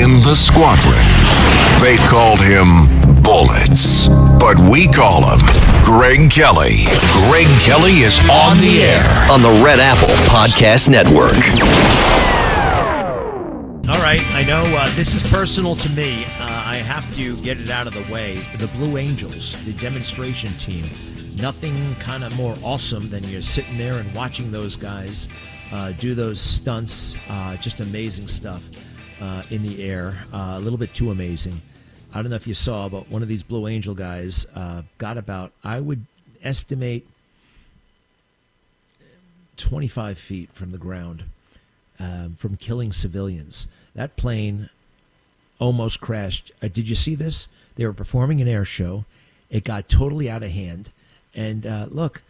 in the squadron. They called him Bullets, but we call him Greg Kelly. Greg Kelly is on the air on the Red Apple Podcast Network. All right, I know this is personal to me. I have to get it out of the way. The Blue Angels, the demonstration team, nothing kind of more awesome than you're sitting there and watching those guys do those stunts. Just amazing stuff in the air. A little bit too amazing. I don't know if you saw, but one of these Blue Angel guys got about, I would estimate, 25 feet from the ground from killing civilians. That plane almost crashed. Did you see this? They were performing an air show. It got totally out of hand. And look,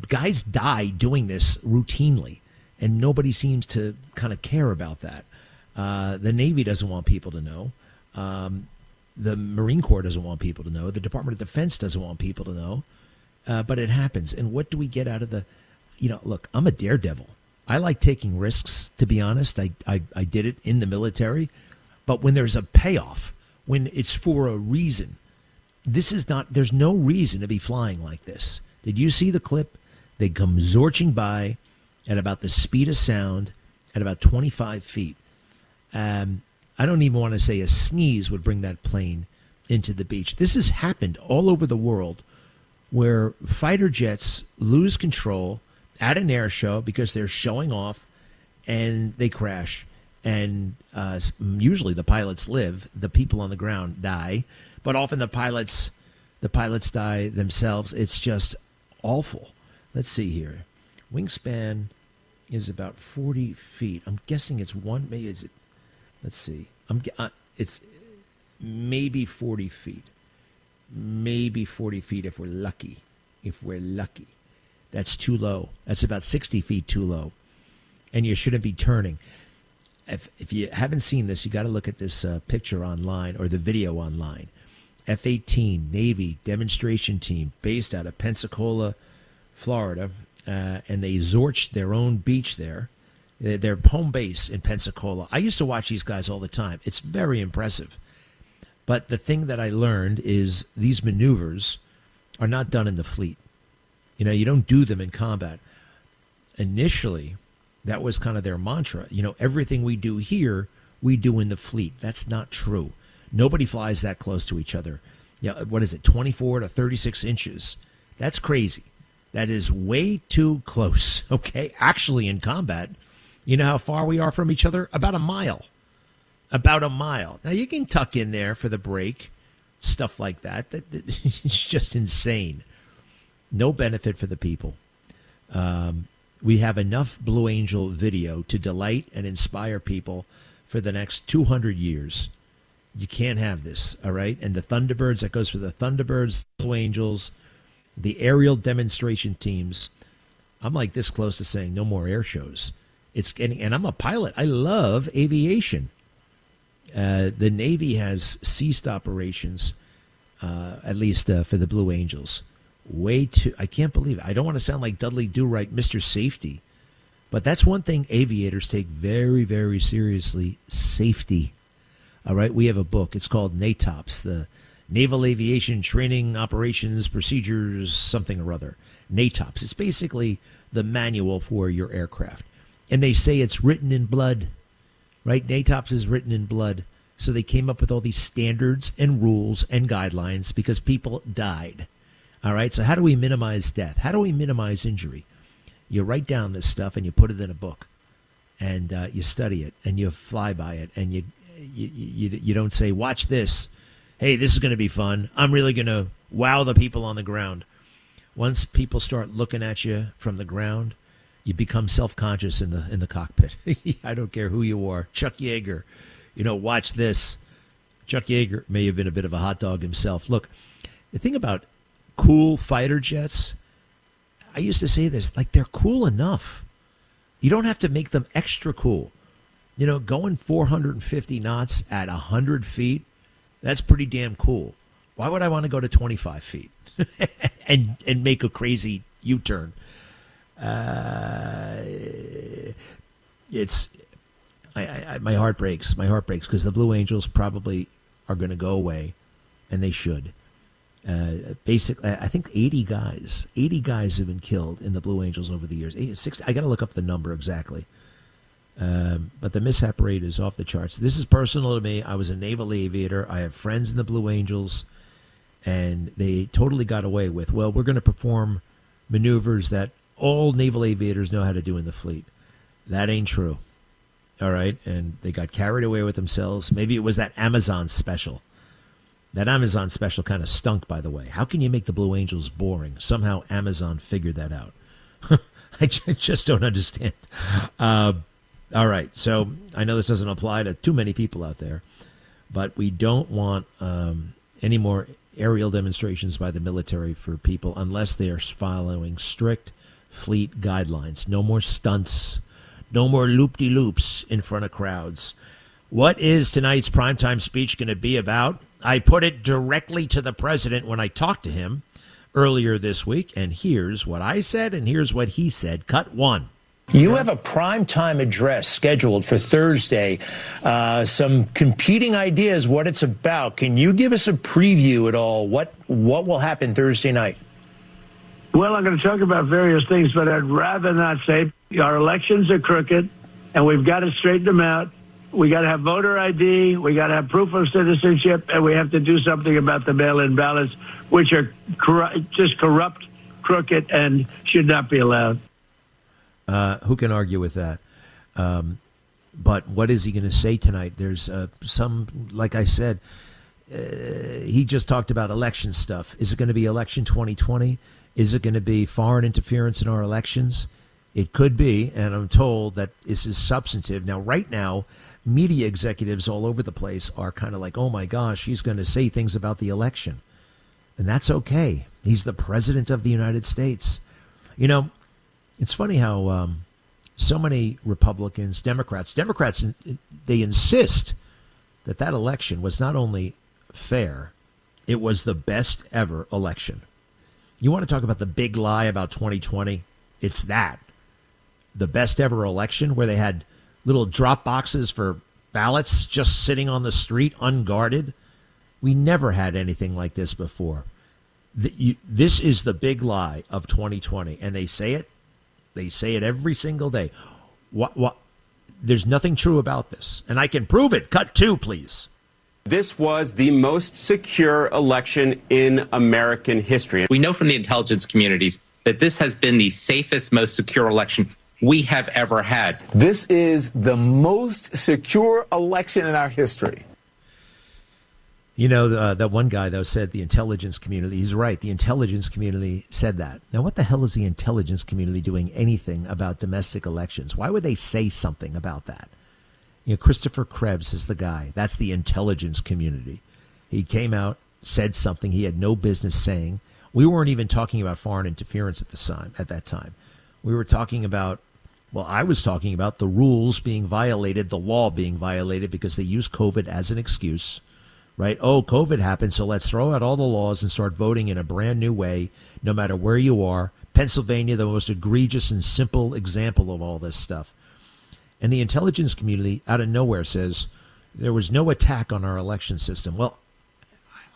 guys die doing this routinely, and nobody seems to kind of care about that. The Navy doesn't want people to know. The Marine Corps doesn't want people to know. The Department of Defense doesn't want people to know. But it happens. And what do we get out of the, look, I'm a daredevil. I like taking risks, to be honest. I did it in the military. But when there's a payoff, when it's for a reason, there's no reason to be flying like this. Did you see the clip? They come zorching by at about the speed of sound at about 25 feet. I don't even want to say a sneeze would bring that plane into the beach. This has happened all over the world where fighter jets lose control at an air show because they're showing off and they crash. And usually the pilots live, the people on the ground die, but often the pilots die themselves. It's just awful. Let's see here. Wingspan is about 40 feet. I'm guessing it's one. Maybe is it? Let's see. It's maybe 40 feet. Maybe 40 feet if we're lucky. That's too low. That's about 60 feet too low. And you shouldn't be turning. If you haven't seen this, you got to look at this picture online or the video online. F-18 Navy demonstration team based out of Pensacola, Florida, and they zorched their own beach there. Their home base in Pensacola. I used to watch these guys all the time. It's very impressive. But the thing that I learned is these maneuvers are not done in the fleet. You don't do them in combat. Initially, that was kind of their mantra. Everything we do here, we do in the fleet. That's not true. Nobody flies that close to each other. What is it, 24 to 36 inches? That's crazy. That is way too close, okay? Actually, in combat, you know how far we are from each other? About a mile. Now, you can tuck in there for the break, stuff like that. It's just insane. No benefit for the people. We have enough Blue Angel video to delight and inspire people for the next 200 years. You can't have this, all right? And the Thunderbirds, that goes for the Thunderbirds, Blue Angels, the aerial demonstration teams. I'm like this close to saying no more air shows. And I'm a pilot. I love aviation. The Navy has ceased operations, at least for the Blue Angels. I can't believe it. I don't want to sound like Dudley Do-Right, Mr. Safety, but that's one thing aviators take very, very seriously, safety. All right, we have a book. It's called NATOPS, the Naval Aviation Training Operations Procedures, something or other. NATOPS. It's basically the manual for your aircraft. And they say it's written in blood, right? NATOPS is written in blood. So they came up with all these standards and rules and guidelines because people died. All right, so how do we minimize death? How do we minimize injury? You write down this stuff and you put it in a book, and you study it and you fly by it, and you don't say, watch this. Hey, this is going to be fun. I'm really going to wow the people on the ground. Once people start looking at you from the ground, you become self-conscious in the cockpit. I don't care who you are. Chuck Yeager, watch this. Chuck Yeager may have been a bit of a hot dog himself. Look, the thing about cool fighter jets, I used to say this, like they're cool enough. You don't have to make them extra cool. Going 450 knots at 100 feet, that's pretty damn cool. Why would I want to go to 25 feet and make a crazy U-turn? my heart breaks. My heart breaks because the Blue Angels probably are going to go away, and they should. Basically, I think 80 guys have been killed in the Blue Angels over the years. 60, I got to look up the number exactly. But the mishap rate is off the charts. This is personal to me. I was a naval aviator. I have friends in the Blue Angels, and they totally got away with, well, we're going to perform maneuvers that all naval aviators know how to do in the fleet. That ain't true. All right? And they got carried away with themselves. Maybe it was that Amazon special. That Amazon special kind of stunk, by the way. How can you make the Blue Angels boring? Somehow Amazon figured that out. I just don't understand. All right, so I know this doesn't apply to too many people out there, but we don't want any more aerial demonstrations by the military for people unless they are following strict fleet guidelines. No more stunts, no more loop-de-loops in front of crowds. What is tonight's primetime speech going to be about? I put it directly to the president when I talked to him earlier this week, and here's what I said, and here's what he said. Cut one. You have a primetime address scheduled for Thursday. Some competing ideas, what it's about. Can you give us a preview at all? What will happen Thursday night? Well, I'm going to talk about various things, but I'd rather not say. Our elections are crooked, and we've got to straighten them out. We got to have voter ID, we got to have proof of citizenship, and we have to do something about the mail-in ballots, which are just corrupt, crooked, and should not be allowed. Who can argue with that? But what is he going to say tonight? There's some, like I said, he just talked about election stuff. Is it going to be election 2020? Is it going to be foreign interference in our elections? It could be, and I'm told that this is substantive. Now, right now, media executives all over the place are kind of like, oh my gosh, he's going to say things about the election. And that's okay. He's the president of the United States. You know, it's funny how so many Republicans, Democrats, they insist that that election was not only fair, it was the best ever election. You want to talk about the big lie about 2020? It's that. The best ever election where they had little drop boxes for ballots just sitting on the street unguarded. We never had anything like this before. This is the big lie of 2020, and they say it. They say it every single day. What? There's nothing true about this, and I can prove it. Cut two, please. This was the most secure election in American history. We know from the intelligence communities that this has been the safest, most secure election we have ever had. This is the most secure election in our history. You know, that one guy, though, said the intelligence community. He's right. The intelligence community said that. Now, what the hell is the intelligence community doing anything about domestic elections? Why would they say something about that? You know, Christopher Krebs is the guy. That's the intelligence community. He came out, said something he had no business saying. We weren't even talking about foreign interference at that time. We were talking about, well, I was talking about the rules being violated, the law being violated because they use COVID as an excuse, right? Oh, COVID happened, so let's throw out all the laws and start voting in a brand new way, no matter where you are. Pennsylvania, the most egregious and simple example of all this stuff. And the intelligence community out of nowhere says there was no attack on our election system. Well,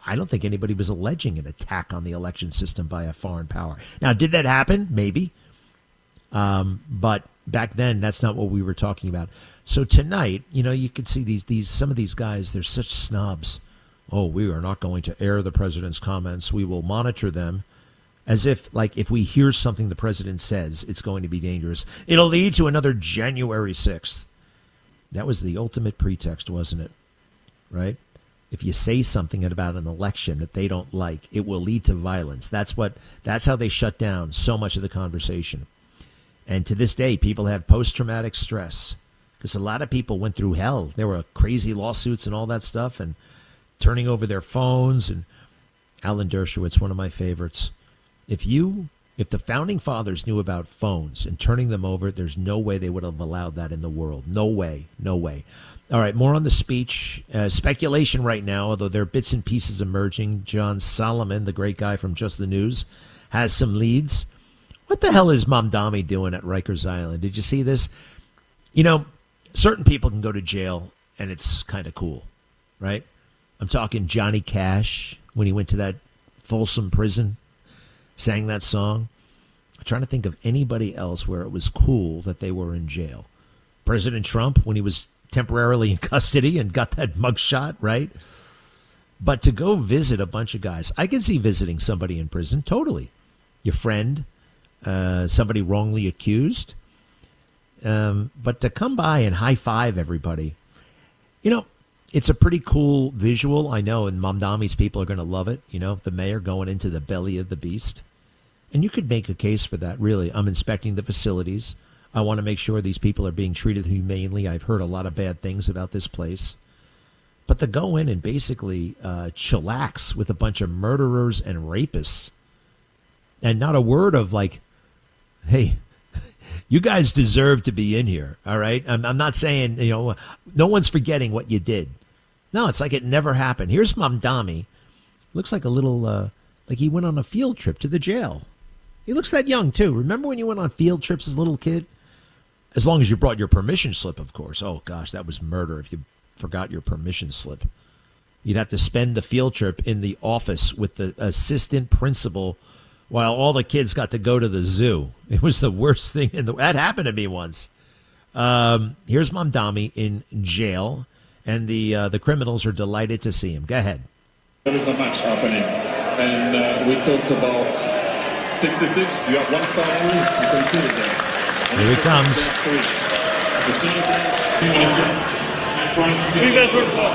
I don't think anybody was alleging an attack on the election system by a foreign power. Now, did that happen? Maybe. But back then, that's not what we were talking about. So tonight, you know, you could see some of these guys, they're such snobs. Oh, we are not going to air the president's comments. We will monitor them. As if, like, if we hear something the president says, it's going to be dangerous. It'll lead to another January 6th. That was the ultimate pretext, wasn't it? Right? If you say something about an election that they don't like, it will lead to violence. That's how they shut down so much of the conversation. And to this day, people have post-traumatic stress because a lot of people went through hell. There were crazy lawsuits and all that stuff and turning over their phones. And Alan Dershowitz, one of my favorites. If the founding fathers knew about phones and turning them over, there's no way they would have allowed that in the world. No way. No way. All right, more on the speech. Speculation right now, although there are bits and pieces emerging. John Solomon, the great guy from Just the News, has some leads. What the hell is Mamdani doing at Rikers Island? Did you see this? You know, certain people can go to jail and it's kind of cool, right? I'm talking Johnny Cash when he went to that Folsom prison, sang that song. I'm trying to think of anybody else where it was cool that they were in jail. President Trump, when he was temporarily in custody and got that mugshot, right? But to go visit a bunch of guys, I can see visiting somebody in prison, totally. Your friend, somebody wrongly accused. But to come by and high five everybody, you know, it's a pretty cool visual, I know, and Mamdami's people are going to love it. You know, the mayor going into the belly of the beast. And you could make a case for that, really. I'm inspecting the facilities. I want to make sure these people are being treated humanely. I've heard a lot of bad things about this place. But to go in and basically chillax with a bunch of murderers and rapists, and not a word of like, hey, you guys deserve to be in here, all right? I'm not saying, you know, no one's forgetting what you did. No, it's like it never happened. Here's Mamdami. Looks like a little, like he went on a field trip to the jail. He looks that young, too. Remember when you went on field trips as a little kid? As long as you brought your permission slip, of course. Oh, gosh, that was murder if you forgot your permission slip. You'd have to spend the field trip in the office with the assistant principal while all the kids got to go to the zoo. It was the worst thing. That happened to me once. Here's Mamdami in jail, and the criminals are delighted to see him. Go ahead. There is a match happening, and we talked about 66. You have one star rule. You can put it there. And here he comes. You guys were fun.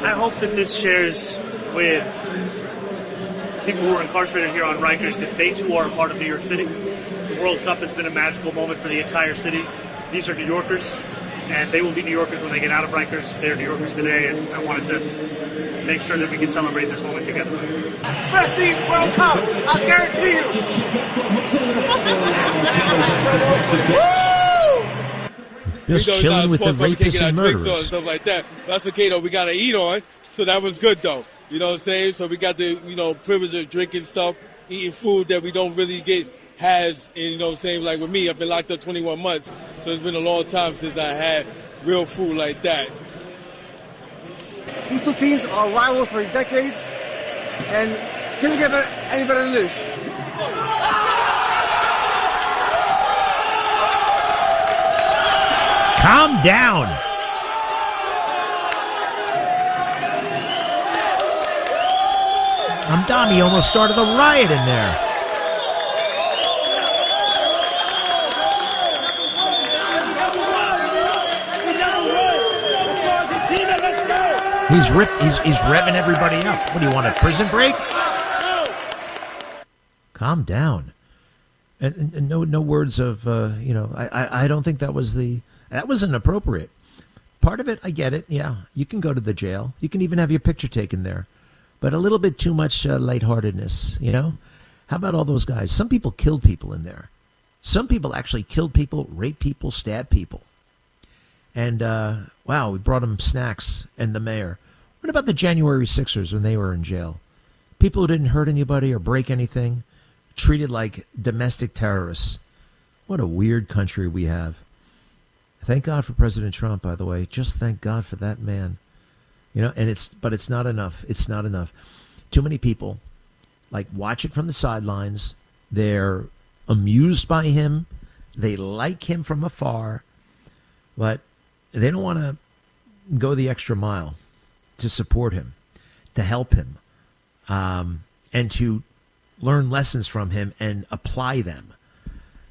I hope that this shares with people who are incarcerated here on Rikers that they too are a part of New York City. The World Cup has been a magical moment for the entire city. These are New Yorkers, and they will be New Yorkers when they get out of Rikers. They're New Yorkers today, and I wanted to make sure that we can celebrate this moment together. Messi, World Cup, I guarantee you. Just chilling with the rapists and murderers. And stuff like that. That's okay, though. We got to eat on, so that was good, though. You know what I'm saying? So we got the, privilege of drinking stuff, eating food that we don't really get and, you know what I'm saying? Like with me, I've been locked up 21 months, so it's been a long time since I had real food like that. These two teams are rivals for decades, and can we get any better than this? Calm down. Mamdami almost started a riot in there. He's revving everybody up. What do you want, a prison break? Calm down. And no words of I don't think that was inappropriate. Part of it, I get it. Yeah, you can go to the jail. You can even have your picture taken there. But a little bit too much lightheartedness, you know? How about all those guys? Some people killed people in there. Some people actually killed people, raped people, stabbed people. And, wow, we brought them snacks and the mayor. What about the January 6ers when they were in jail? People who didn't hurt anybody or break anything, treated like domestic terrorists. What a weird country we have. Thank God for President Trump, by the way. Just thank God for that man. You know, but it's not enough. It's not enough. Too many people, like, watch it from the sidelines. They're amused by him. They like him from afar. But they don't want to go the extra mile to support him, to help him, and to learn lessons from him and apply them.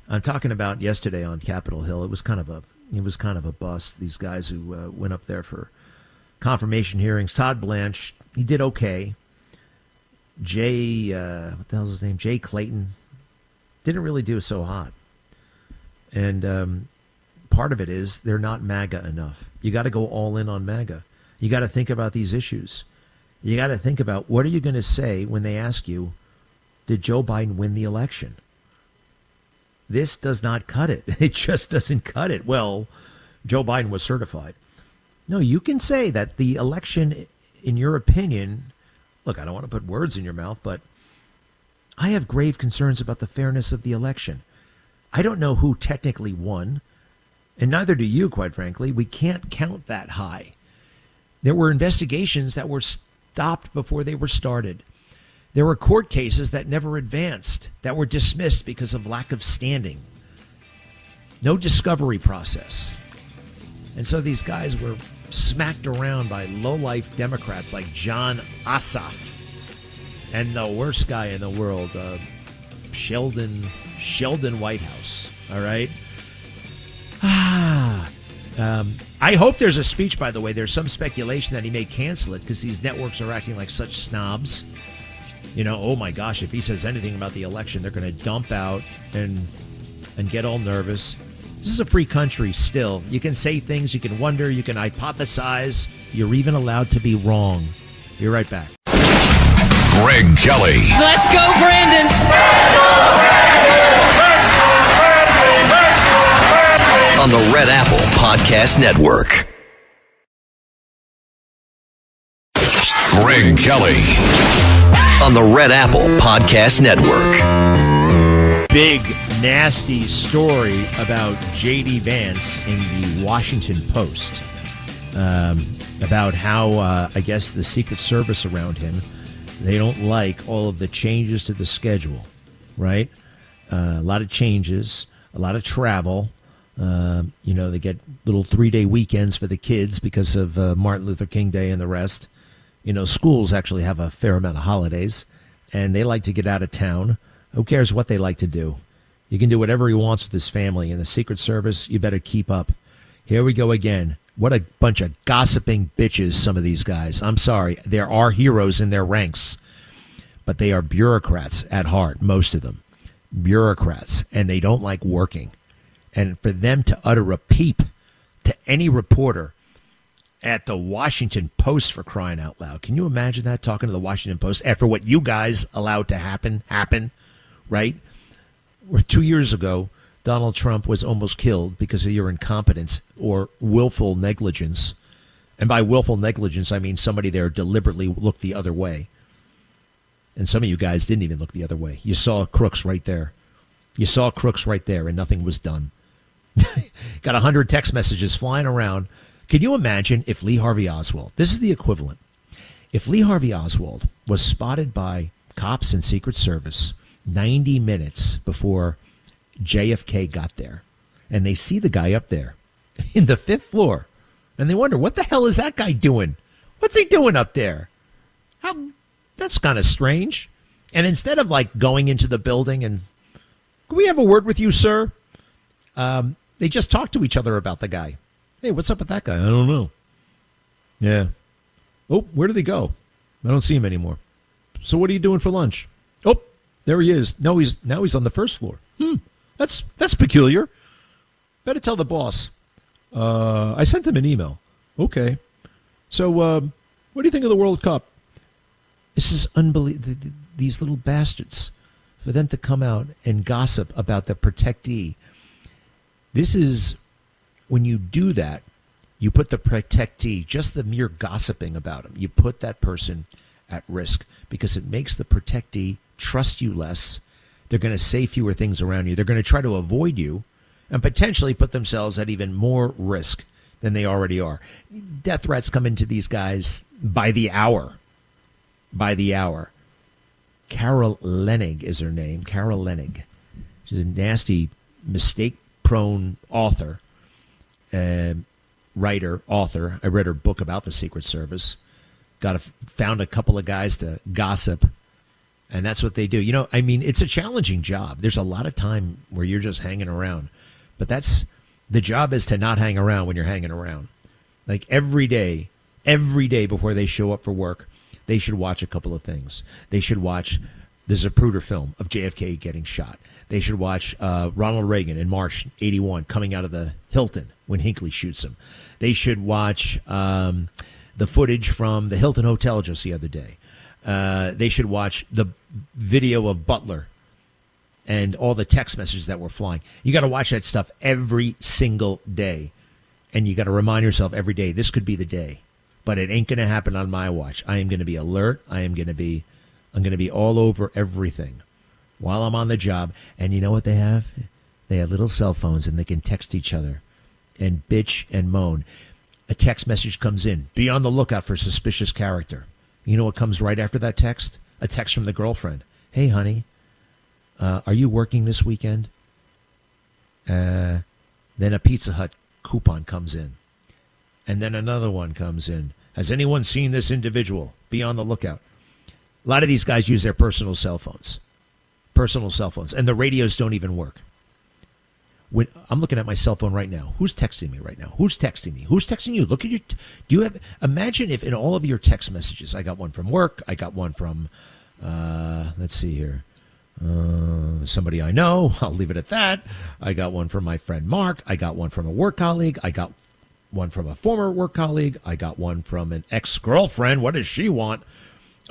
I'm talking about yesterday on Capitol Hill. It was kind of a bust. These guys who went up there for confirmation hearings. Todd Blanche, he did okay. What the hell's his name? Jay Clayton didn't really do so hot. And part of it is they're not MAGA enough. You got to go all in on MAGA. You got to think about these issues. You got to think about, what are you going to say when they ask you, did Joe Biden win the election? This does not cut it. It just doesn't cut it. Well, Joe Biden was certified. No, you can say that the election, in your opinion, look, I don't want to put words in your mouth, but I have grave concerns about the fairness of the election. I don't know who technically won. And neither do you, quite frankly. We can't count that high. There were investigations that were stopped before they were started. There were court cases that never advanced, that were dismissed because of lack of standing. No discovery process. And so these guys were smacked around by low-life Democrats like John Ossoff and the worst guy in the world, Sheldon Whitehouse. All right? I hope there's a speech, by the way. There's some speculation that he may cancel it because these networks are acting like such snobs. You know, oh my gosh, if he says anything about the election, they're going to dump out and get all nervous. This is a free country still. You can say things, you can wonder, you can hypothesize. You're even allowed to be wrong. Be right back. Greg Kelly. Let's go, Brandon. On the Red Apple Podcast Network. Greg Kelly. On the Red Apple Podcast Network. Big, nasty story about J.D. Vance in the Washington Post about how, I guess, the Secret Service around him, they don't like all of the changes to the schedule, right? A lot of changes, a lot of travel. They get little 3-day weekends for the kids because of Martin Luther King Day and the rest. Schools actually have a fair amount of holidays, and they like to get out of town. Who cares what they like to do? You can do whatever he wants with his family. And the Secret Service, you better keep up. Here we go again. What a bunch of gossiping bitches, some of these guys. I'm sorry. There are heroes in their ranks, but they are bureaucrats at heart, most of them. Bureaucrats, and they don't like working. And for them to utter a peep to any reporter at the Washington Post, for crying out loud. Can you imagine that, talking to the Washington Post after what you guys allowed to happen, right? 2 years ago, Donald Trump was almost killed because of your incompetence or willful negligence. And by willful negligence, I mean somebody there deliberately looked the other way. And some of you guys didn't even look the other way. You saw crooks right there. And nothing was done. Got 100 text messages flying around. Can you imagine if Lee Harvey Oswald, this is the equivalent, if Lee Harvey Oswald was spotted by cops and Secret Service 90 minutes before JFK got there, and they see the guy up there in the 5th floor, and they wonder, what the hell is that guy doing? What's he doing up there? That's kind of strange. And instead of going into the building and, can we have a word with you, sir? They just talk to each other about the guy. Hey, what's up with that guy? I don't know. Yeah. Oh, where did he go? I don't see him anymore. So what are you doing for lunch? Oh, there he is. No, he's on the 1st floor. That's peculiar. Better tell the boss. I sent him an email. Okay. So what do you think of the World Cup? This is unbelievable. These little bastards, for them to come out and gossip about the protectee. This is, when you do that, you put the protectee, just the mere gossiping about him, you put that person at risk because it makes the protectee trust you less. They're going to say fewer things around you. They're going to try to avoid you and potentially put themselves at even more risk than they already are. Death threats come into these guys by the hour. Carol Leonnig is her name. Carol Leonnig. She's a nasty, mistake-prone author. Writer, author. I read her book about the Secret Service. Found a couple of guys to gossip, and that's what they do. It's a challenging job. There's a lot of time where you're just hanging around, but the job is to not hang around when you're hanging around. Like every day before they show up for work, they should watch a couple of things. They should watch the Zapruder film of JFK getting shot. They should watch Ronald Reagan in March 81 coming out of the Hilton when Hinckley shoots him. They should watch the footage from the Hilton Hotel just the other day. They should watch the video of Butler and all the text messages that were flying. You got to watch that stuff every single day. And you got to remind yourself every day, this could be the day. But it ain't going to happen on my watch. I am going to be alert. I'm going to be all over everything while I'm on the job. And you know what they have? They have little cell phones, and they can text each other. and bitch and moan. A text message comes in. Be on the lookout for suspicious character. You know what comes right after that text? A text from the girlfriend. Hey, honey, are you working this weekend? Then a Pizza Hut coupon comes in. And then another one comes in. Has anyone seen this individual? Be on the lookout. A lot of these guys use their personal cell phones. And the radios don't even work. When I'm looking at my cell phone right now, who's texting me right now? Who's texting me? Who's texting you? Look at your. Do you have? Imagine if in all of your text messages, I got one from work, I got one from, let's see here, somebody I know. I'll leave it at that. I got one from my friend Mark. I got one from a work colleague. I got one from a former work colleague. I got one from an ex-girlfriend. What does she want?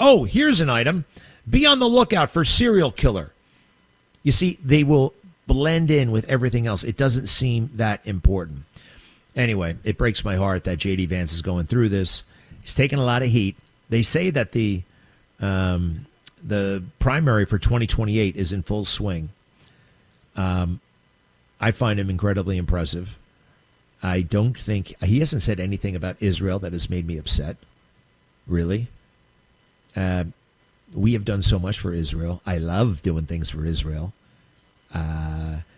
Oh, here's an item. Be on the lookout for serial killer. You see, they will blend in with everything else. It doesn't seem that important. Anyway, it breaks my heart that J.D. Vance is going through this. He's taking a lot of heat. They say that the primary for 2028 is in full swing. I find him incredibly impressive. I don't think he hasn't said anything about Israel that has made me upset. Really. We have done so much for Israel. I love doing things for Israel.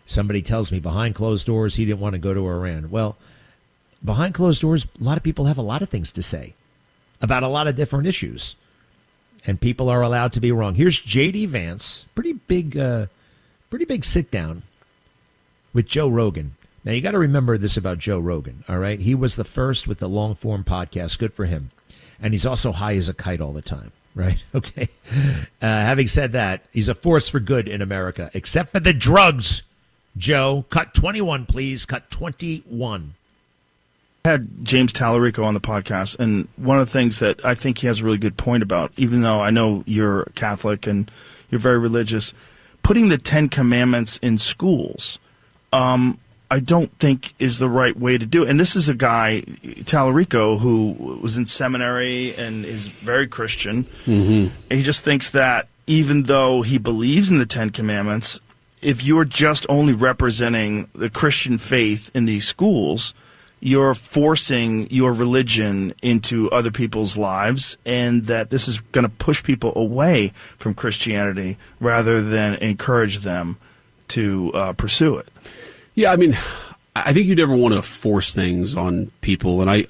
Somebody tells me behind closed doors he didn't want to go to Iran. Well, behind closed doors, a lot of people have a lot of things to say about a lot of different issues. And people are allowed to be wrong. Here's J.D. Vance, pretty big sit down with Joe Rogan. Now, you got to remember this about Joe Rogan, all right? He was the first with the long-form podcast. Good for him. And he's also high as a kite all the time, right? Okay. Having said that, he's a force for good in America, except for the drugs. Joe, cut 21, please. Cut 21. I had James Tallarico on the podcast, and one of the things that I think he has a really good point about, even though I know you're Catholic and you're very religious, putting the 10 Commandments in schools, I don't think is the right way to do it. And this is a guy, Tallarico, who was in seminary and is very Christian. Mm-hmm. And he just thinks that even though he believes in the 10 Commandments, if you're just only representing the Christian faith in these schools, you're forcing your religion into other people's lives, and that this is going to push people away from Christianity rather than encourage them to pursue it. Yeah, I mean, I think you never want to force things on people, and I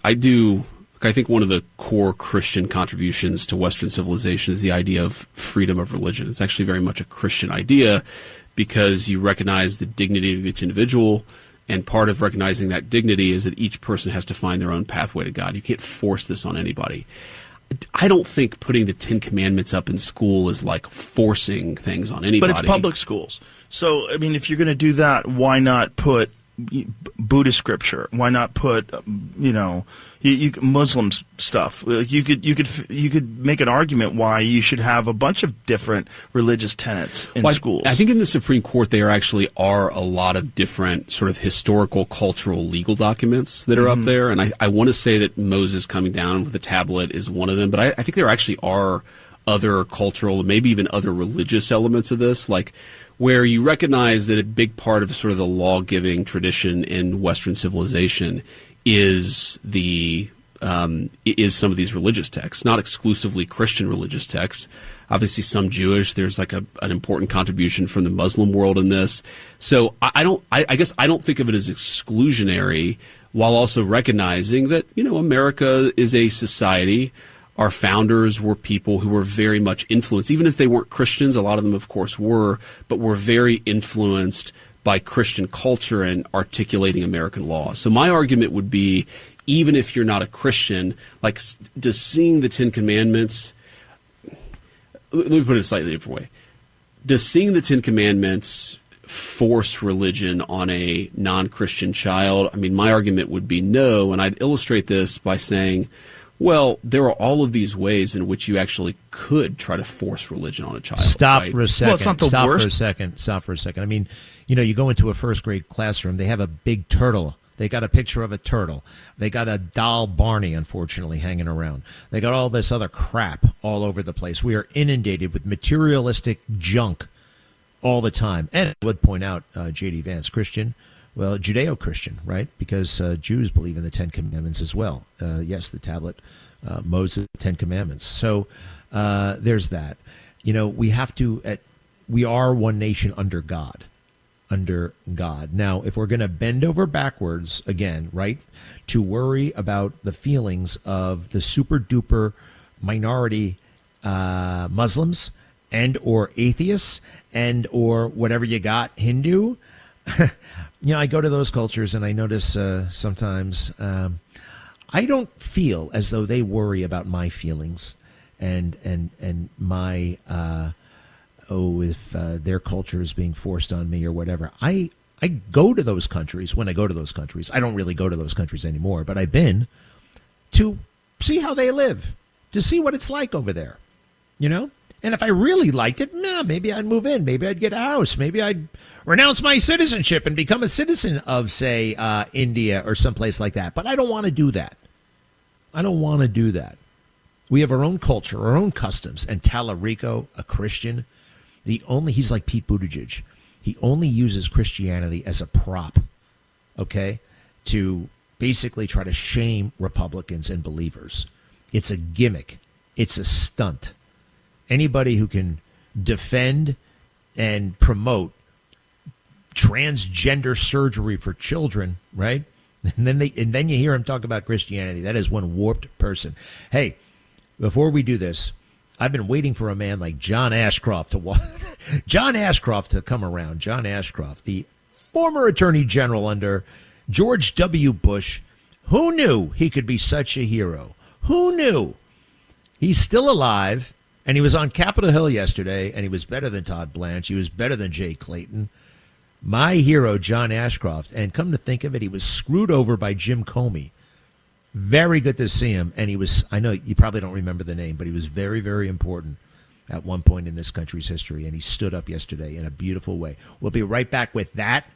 think one of the core Christian contributions to Western civilization is the idea of freedom of religion. It's actually very much a Christian idea because you recognize the dignity of each individual, and part of recognizing that dignity is that each person has to find their own pathway to God. You can't force this on anybody. I don't think putting the 10 Commandments up in school is like forcing things on anybody. But it's public schools. So, I mean, if you're going to do that, why not put Buddhist scripture? Why not put, Muslim stuff? You could make an argument why you should have a bunch of different religious tenets in schools. I think in the Supreme Court there actually are a lot of different sort of historical, cultural, legal documents that are up there, and I want to say that Moses coming down with a tablet is one of them, but I think there actually are other cultural, maybe even other religious elements of this, like where you recognize that a big part of sort of the law-giving tradition in Western civilization is is some of these religious texts, not exclusively Christian religious texts. Obviously, some Jewish. There's like an important contribution from the Muslim world in this. So I guess I don't think of it as exclusionary, while also recognizing that America is a society. Our founders were people who were very much influenced, even if they weren't Christians. A lot of them, of course, were, but were very influenced by Christian culture and articulating American law. So my argument would be, even if you're not a Christian, like, does seeing the 10 Commandments, let me put it a slightly different way. Does seeing the 10 Commandments force religion on a non-Christian child? I mean, my argument would be no, and I'd illustrate this by saying, well, there are all of these ways in which you actually could try to force religion on a child. Stop right? for a second. Well, it's not the Stop worst. for a second. Stop for a second. I mean, you go into a first grade classroom, they have a big turtle. They got a picture of a turtle. They got a doll Barney, unfortunately, hanging around. They got all this other crap all over the place. We are inundated with materialistic junk all the time. And I would point out, J.D. Vance, Christian, Well, Judeo-Christian, right? Because Jews believe in the Ten Commandments as well. Yes, the tablet, Moses, the Ten Commandments. So there's that. We are one nation under God. Now, if we're going to bend over backwards again, right, to worry about the feelings of the super duper minority Muslims and or atheists and or whatever you got, Hindu, I go to those cultures and I notice sometimes I don't feel as though they worry about my feelings and my if their culture is being forced on me or whatever. I go to those countries when I go to those countries. I don't really go to those countries anymore, but I've been to see how they live, to see what it's like over there, And if I really liked it, maybe I'd move in. Maybe I'd get a house. Maybe I'd renounce my citizenship and become a citizen of, say, India or someplace like that. But I don't want to do that. We have our own culture, our own customs. And Tallarico, a Christian, he's like Pete Buttigieg. He only uses Christianity as a prop, okay, to basically try to shame Republicans and believers. It's a gimmick. It's a stunt. Anybody who can defend and promote transgender surgery for children, right? And then you hear him talk about Christianity. That is one warped person. Hey, before we do this, I've been waiting for a man like John Ashcroft to come around. John Ashcroft, the former Attorney General under George W. Bush. Who knew he could be such a hero? Who knew? He's still alive. And he was on Capitol Hill yesterday, and he was better than Todd Blanche. He was better than Jay Clayton. My hero, John Ashcroft. And come to think of it, he was screwed over by Jim Comey. Very good to see him. And I know you probably don't remember the name, but he was very, very important at one point in this country's history. And he stood up yesterday in a beautiful way. We'll be right back with that.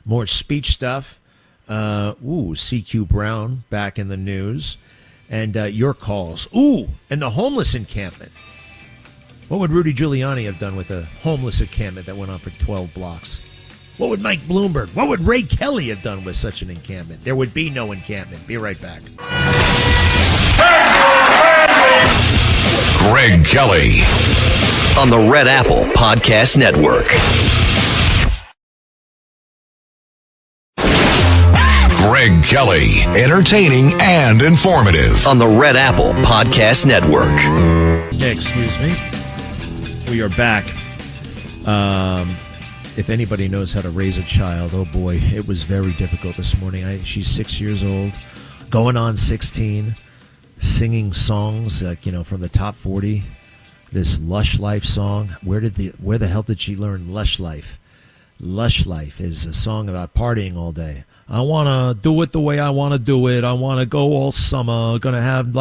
More speech stuff. CQ Brown back in the news. And your calls. And the homeless encampment. What would Rudy Giuliani have done with a homeless encampment that went on for 12 blocks? What would Mike Bloomberg, what would Ray Kelly have done with such an encampment? There would be no encampment. Be right back. Greg Kelly on the Red Apple Podcast Network. Greg Kelly, entertaining and informative on the Red Apple Podcast Network. Excuse me. We are back. If anybody knows how to raise a child, oh boy, it was very difficult this morning. She's 6 years old, going on 16, singing songs like, from the top 40. This Lush Life song. Where the hell did she learn Lush Life? Lush Life is a song about partying all day. I want to do it the way I want to do it. I want to go all summer. Going to have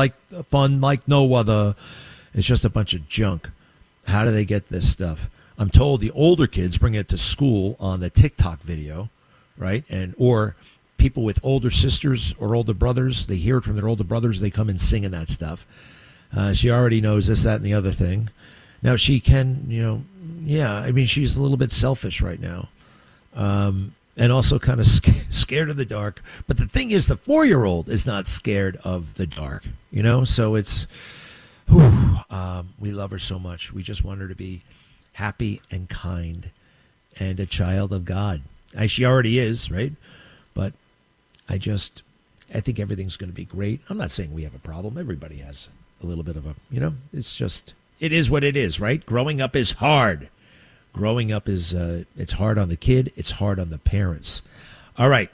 fun like no other. It's just a bunch of junk. How do they get this stuff? I'm told the older kids bring it to school on the TikTok video, right? Or people with older sisters or older brothers, they hear it from their older brothers, they come and sing in that stuff. She already knows this, that, and the other thing. Now she can, she's a little bit selfish right now. And also kind of scared of the dark. But the thing is, the 4-year-old is not scared of the dark, So it's... we love her so much. We just want her to be happy and kind and a child of God. She already is, right? But I think everything's going to be great. I'm not saying we have a problem. Everybody has a little bit of a, it is what it is, right? Growing up is hard. Growing up is, it's hard on the kid. It's hard on the parents. All right.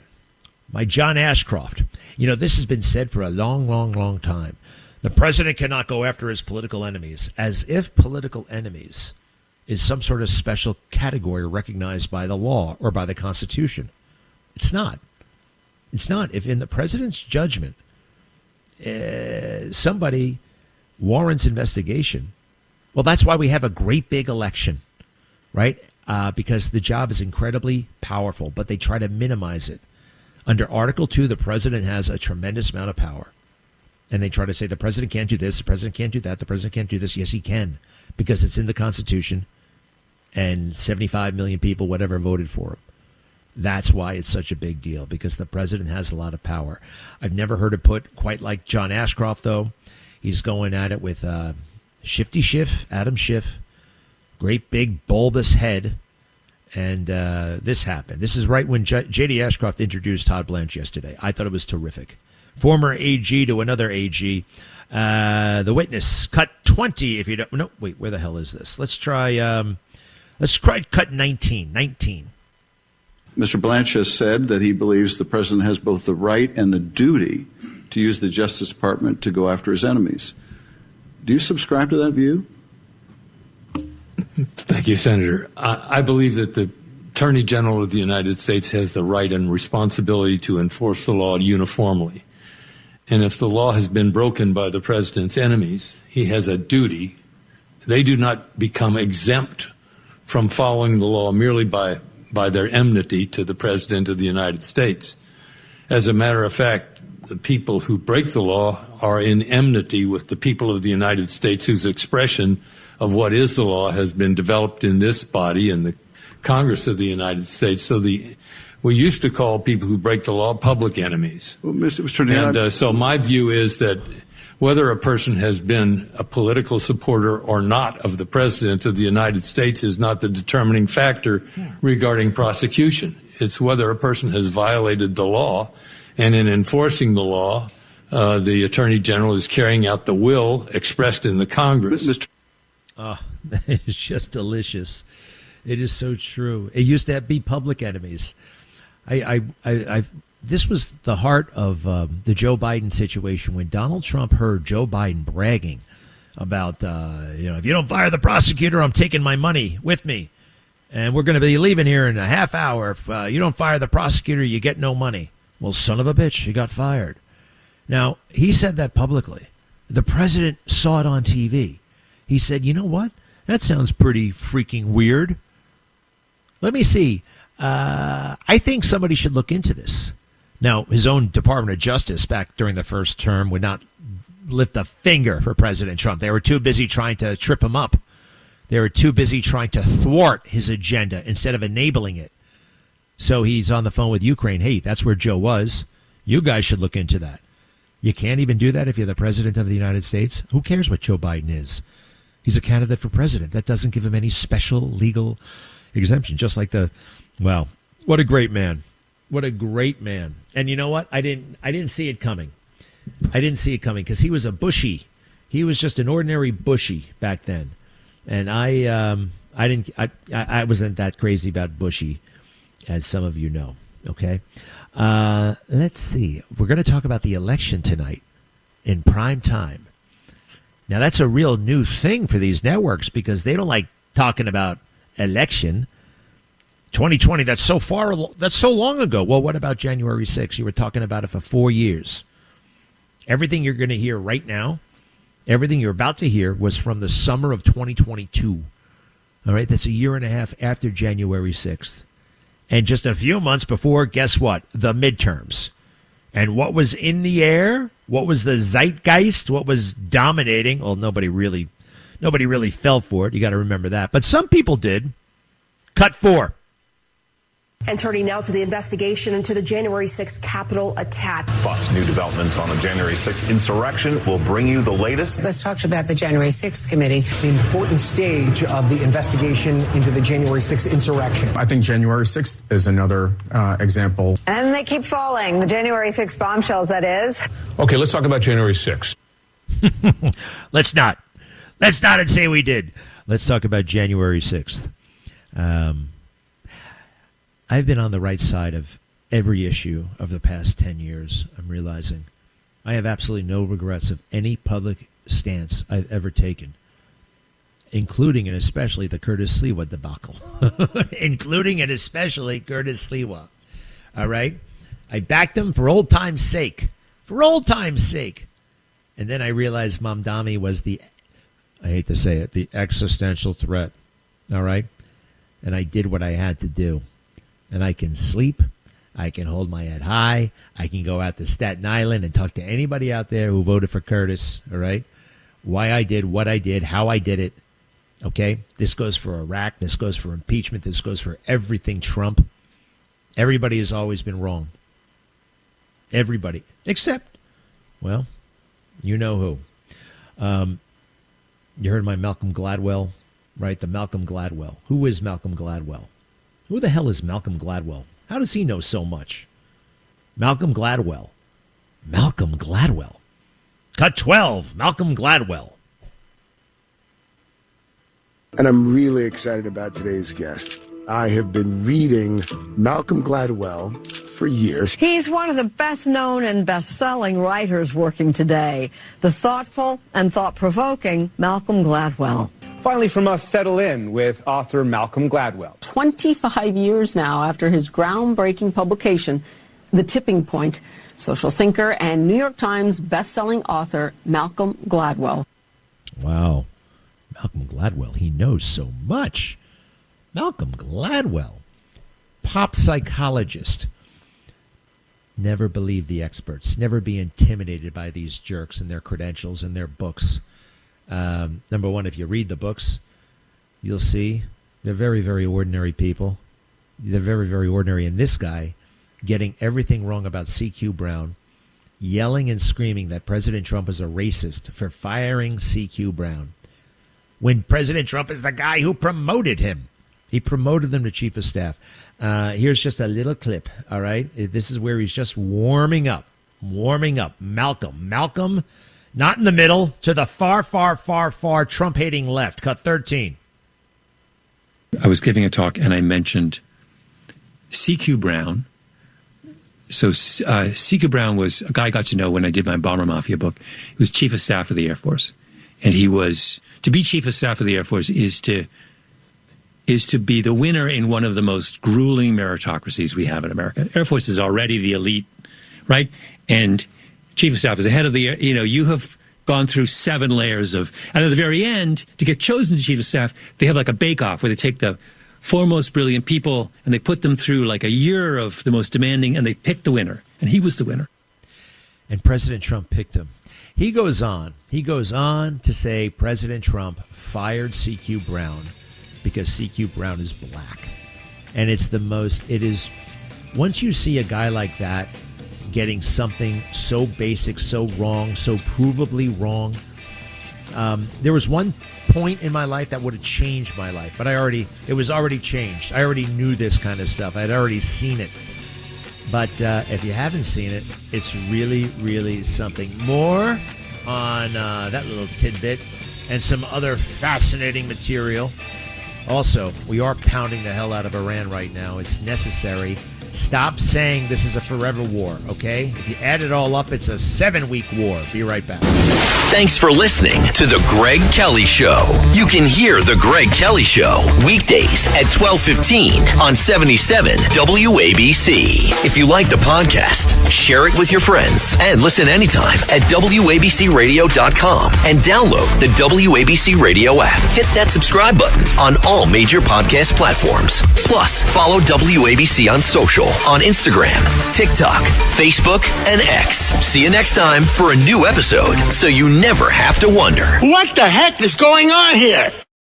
My John Ashcroft. This has been said for a long, long, long time. The president cannot go after his political enemies, as if political enemies is some sort of special category recognized by the law or by the Constitution. It's not. It's not. If in the president's judgment, somebody warrants investigation, well, that's why we have a great big election, right? Because the job is incredibly powerful, but they try to minimize it. Under Article 2, the president has a tremendous amount of power. And they try to say the president can't do this, the president can't do that, the president can't do this. Yes, he can, because it's in the Constitution, and 75 million people, whatever, voted for him. That's why it's such a big deal, because the president has a lot of power. I've never heard it put quite like John Ashcroft, though. He's going at it with Shifty Schiff, Adam Schiff, great big bulbous head. And this happened. This is right when J.D. Ashcroft introduced Todd Blanche yesterday. I thought it was terrific. Former AG to another AG. The witness, cut 20 if you don't. No, wait, where the hell is this? Let's try cut 19. 19. Mr. Blanche has said that he believes the president has both the right and the duty to use the Justice Department to go after his enemies. Do you subscribe to that view? Thank you, Senator. I believe that the Attorney General of the United States has the right and responsibility to enforce the law uniformly. And if the law has been broken by the president's enemies, he has a duty. They do not become exempt from following the law merely by their enmity to the president of the United States. As a matter of fact, the people who break the law are in enmity with the people of the United States, whose expression of what is the law has been developed in this body and the Congress of the United States. So we used to call people who break the law public enemies. Well, Mr. So my view is that whether a person has been a political supporter or not of the president of the United States is not the determining factor regarding prosecution. It's whether a person has violated the law, and in enforcing the law, the Attorney General is carrying out the will expressed in the Congress. Oh, that is just delicious. It is so true. It used to be public enemies. This was the heart of the Joe Biden situation when Donald Trump heard Joe Biden bragging about, if you don't fire the prosecutor, I'm taking my money with me. And we're going to be leaving here in a half hour. If you don't fire the prosecutor, you get no money. Well, son of a bitch, he got fired. Now, he said that publicly. The president saw it on TV. He said, you know what? That sounds pretty freaking weird. Let me see. I think somebody should look into this. Now, his own Department of Justice back during the first term would not lift a finger for President Trump. They were too busy trying to trip him up. They were too busy trying to thwart his agenda instead of enabling it. So he's on the phone with Ukraine. Hey, that's where Joe was. You guys should look into that. You can't even do that if you're the president of the United States. Who cares what Joe Biden is? He's a candidate for president. That doesn't give him any special legal exemption. Just like well, what a great man. What a great man. And you know what? I didn't see it coming. I didn't see it coming because he was a Bushy. He was just an ordinary Bushy back then. And I wasn't that crazy about Bushy, as some of you know. Okay. Let's see. We're going to talk about the election tonight in prime time. Now, that's a real new thing for these networks because they don't like talking about election. 2020, that's so long ago. Well, what about January 6th? You were talking about it for 4 years. Everything you're going to hear right now, everything you're about to hear was from the summer of 2022. All right, that's a year and a half after January 6th. And just a few months before, guess what? The midterms. And what was in the air? What was the zeitgeist? What was dominating? Well, nobody really fell for it. You got to remember that. But some people did. Cut 4. And turning now to the investigation into the January 6th Capitol attack. Fox new developments on the January 6th insurrection will bring you the latest. Let's talk about the January 6th committee. The important stage of the investigation into the January 6th insurrection. I think January 6th is another example. And they keep falling. The January 6th bombshells, that is. Okay, let's talk about January 6th. Let's not and say we did. Let's talk about January 6th. I've been on the right side of every issue of the past 10 years, I'm realizing. I have absolutely no regrets of any public stance I've ever taken, including and especially the Curtis Sliwa debacle. Including and especially Curtis Sliwa. All right? I backed him for old time's sake. For old time's sake. And then I realized Mamdani was I hate to say it, the existential threat. All right? And I did what I had to do. And I can sleep, I can hold my head high, I can go out to Staten Island and talk to anybody out there who voted for Curtis, all right? Why I did, what I did, how I did it, okay? This goes for Iraq, this goes for impeachment, this goes for everything Trump, Everybody has always been wrong. Everybody. Except, well, you know who. You heard my Malcolm Gladwell, right? The Malcolm Gladwell. Who is Malcolm Gladwell? Who the hell is Malcolm Gladwell? How does he know so much? Malcolm Gladwell. Malcolm Gladwell. Cut 12. Malcolm Gladwell. And I'm really excited about today's guest. I have been reading Malcolm Gladwell for years. He's one of the best-known and best-selling writers working today. The thoughtful and thought-provoking Malcolm Gladwell. Finally from us, settle in with author Malcolm Gladwell. 25 years now after his groundbreaking publication, The Tipping Point, social thinker and New York Times best-selling author Malcolm Gladwell. Wow. Malcolm Gladwell, he knows so much. Malcolm Gladwell, pop psychologist. Never believe the experts. Never be intimidated by these jerks and their credentials and their books. Number one, if you read the books, you'll see they're very, very ordinary people. They're very, very ordinary. And this guy getting everything wrong about C.Q. Brown, yelling and screaming that President Trump is a racist for firing C.Q. Brown, when President Trump is the guy who promoted him. He promoted them to chief of staff. Here's just a little clip, all right? This is where he's just warming up. Malcolm, not in the middle, to the far, far, far, far Trump-hating left. Cut 13. I was giving a talk and I mentioned C.Q. Brown. So C.Q. Brown was a guy I got to know when I did my Bomber Mafia book. He was chief of staff of the Air Force. And he was, to be chief of staff of the Air Force is to be the winner in one of the most grueling meritocracies we have in America. Air Force is already the elite, right? And chief of staff is the head of the, you have gone through 7 layers of, and at the very end, to get chosen to chief of staff, they have like a bake-off where they take the foremost brilliant people and they put them through like a year of the most demanding, and they pick the winner. And he was the winner. And President Trump picked him. He goes on to say President Trump fired C.Q. Brown because C.Q. Brown is black. And it is, once you see a guy like that getting something so basic, so wrong, so provably wrong, there was one point in my life that would have changed my life, but it was already changed. I already knew this kind of stuff. I'd already seen it. But if you haven't seen it, it's really, really something. More on that little tidbit and some other fascinating material. Also, we are pounding the hell out of Iran right now. It's necessary. Stop saying this is a forever war, okay? If you add it all up, it's a 7-week war. Be right back. Thanks for listening to The Greg Kelly Show. You can hear The Greg Kelly Show weekdays at 12:15 on 77 WABC. If you like the podcast, share it with your friends and listen anytime at WABCRadio.com and download the WABC Radio app. Hit that subscribe button on all major podcast platforms. Plus, follow WABC on social on Instagram, TikTok, Facebook, and X. See you next time for a new episode, so you never have to wonder. What the heck is going on here?